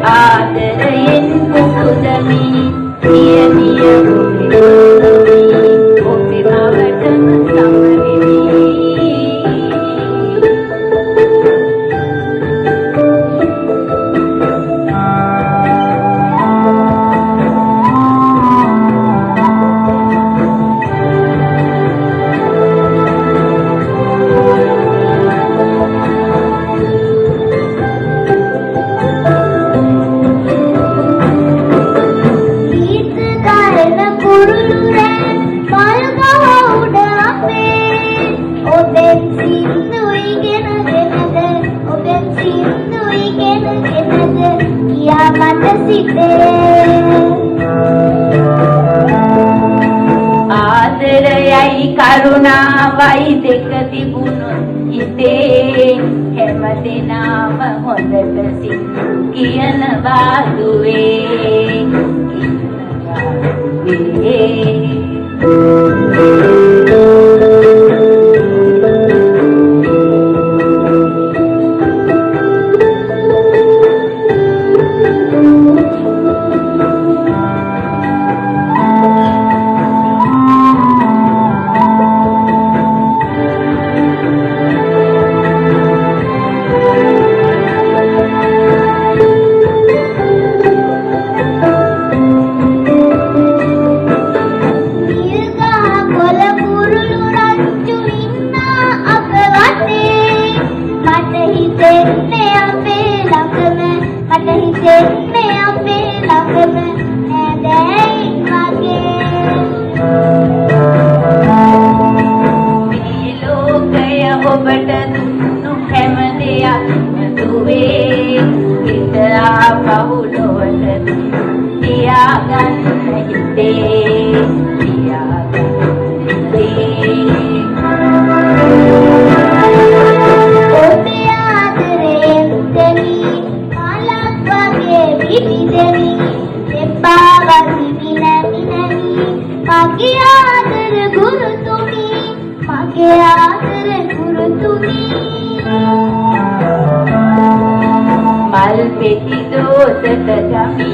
ආදරයෙන් පුදුදමි නියමිය ඔබේ බවටම සමවෙමි. ආදරයයි කරුණාවයි දෙක තිබුණොත් හිතේ හැමදෙනාම හොඳට සිත් කියනවා දුවේ. ඔබට දුන්නු හැම දෙයක්ම දුවේ හිත ආපහුලොවට තියාගන්න හිතේ ඔබේ ආදරයෙන් දෙමි මලක් වගේ විවිදෙමි දෙපා වදින මිනනි මගේ ආදර ගුරුතුමි මගේ ආදර ගුරුතුමි මල් පෙති දෝසට ජමි